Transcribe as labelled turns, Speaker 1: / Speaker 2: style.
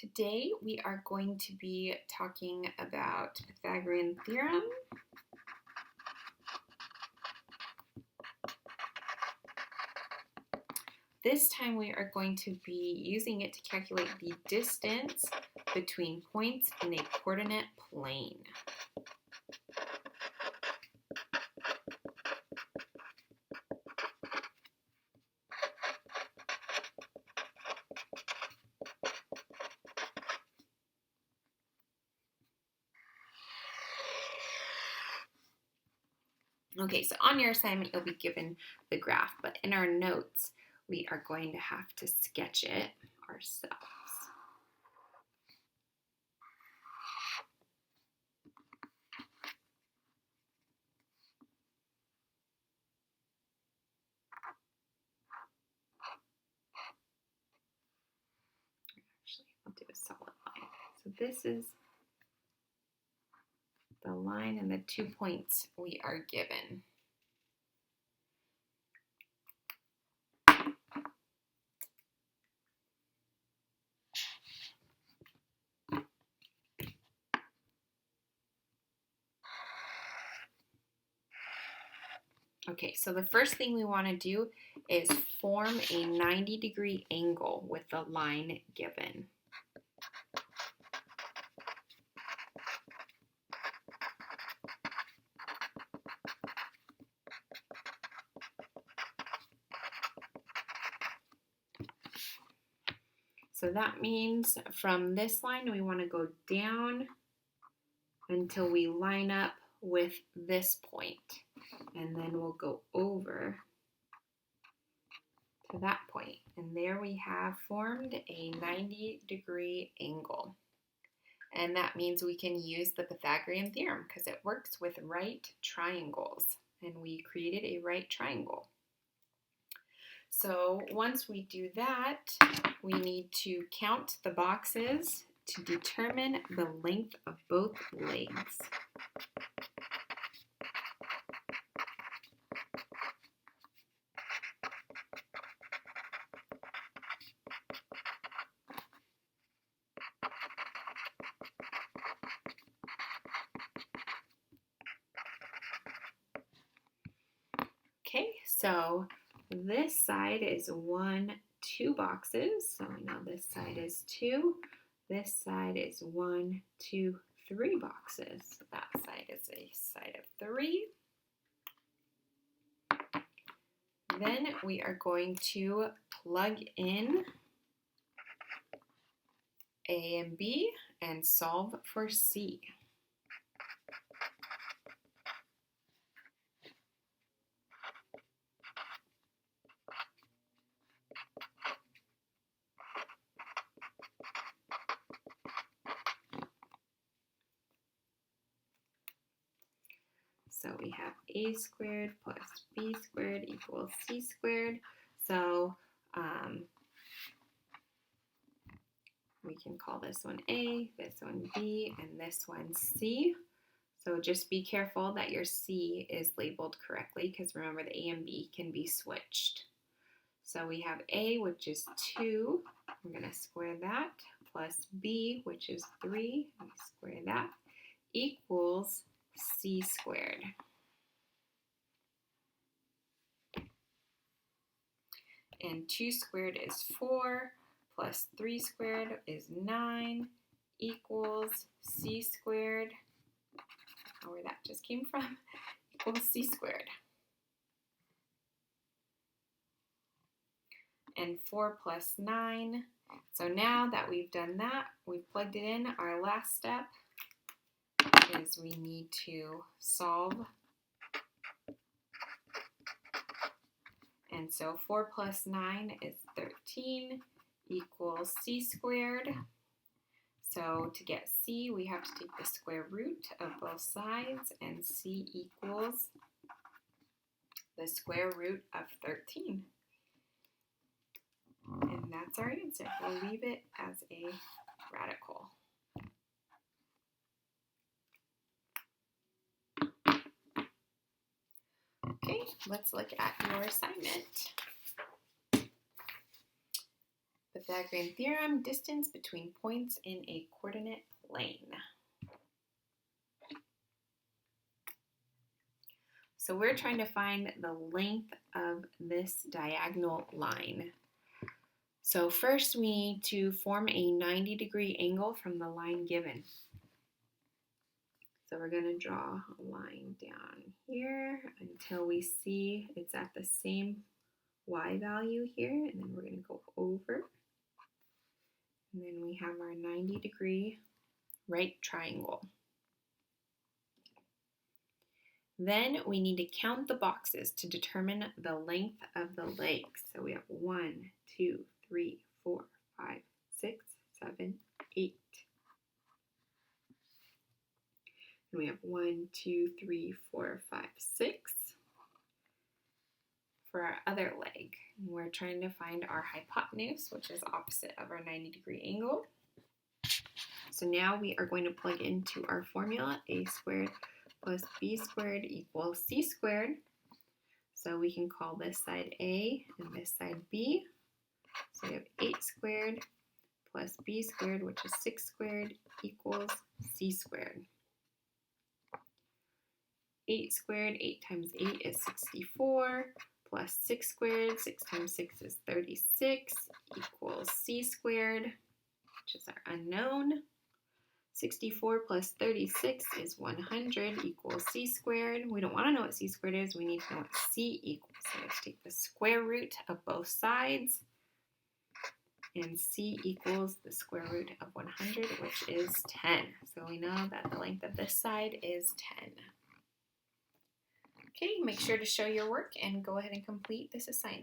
Speaker 1: Today we are going to be talking about Pythagorean Theorem. This time we are going to be using it to calculate the distance between points in a coordinate plane. Okay, so on your assignment you'll be given the graph, but in our notes we are going to have to sketch it ourselves. Actually, I'll do a solid line. So this is the line and the 2 points we are given. Okay, so the first thing we want to do is form a 90-degree angle with the line given. So that means from this line we want to go down until we line up with this point, and then we'll go over to that point, and there we have formed a 90-degree angle. And that means we can use the Pythagorean theorem because it works with right triangles, and we created a right triangle. So once we do that, we need to count the boxes to determine the length of both legs. Okay, so this side is 1, 2 boxes. So we know this side is 2. This side is 1, 2, 3 boxes. So that side is a side of 3. Then we are going to plug in A and B and solve for C. So we have a squared plus b squared equals c squared. So we can call this one A, this one B, and this one C. So just be careful that your C is labeled correctly, because remember the A and B can be switched. So we have A, which is 2. We're going to square that, plus B, which is 3. We square that, equals C squared. And 2 squared is 4, plus 3 squared is 9, equals C squared. I don't know where that just came from, equals C squared. And 4 plus 9. So now that we've done that, we've plugged it in, our last step is we need to solve. And so 4 plus 9 is 13, equals C squared. So to get C, we have to take the square root of both sides, and C equals the square root of 13. And that's our answer. We'll leave it as a radical. Okay, let's look at your assignment. Pythagorean Theorem, distance between points in a coordinate plane. So we're trying to find the length of this diagonal line. So first we need to form a 90-degree angle from the line given. So we're going to draw a line down here until we see it's at the same y value here, and then we're going to go over. And then we have our 90-degree right triangle. Then we need to count the boxes to determine the length of the legs. So we have 1, 2, 3, 4, 5, 6, 7, 8. And we have 1, 2, 3, 4, 5, 6 for our other leg. We're trying to find our hypotenuse, which is opposite of our 90-degree angle. So now we are going to plug into our formula, a squared plus b squared equals c squared. So we can call this side a and this side b. So we have 8 squared plus b squared, which is 6 squared, equals c squared. 8 squared, 8 times 8 is 64, plus 6 squared, 6 times 6 is 36, equals c squared, which is our unknown. 64 plus 36 is 100, equals c squared. We don't want to know what c squared is, we need to know what c equals. So let's take the square root of both sides, and c equals the square root of 100, which is 10. So we know that the length of this side is 10. Okay, make sure to show your work and go ahead and complete this assignment.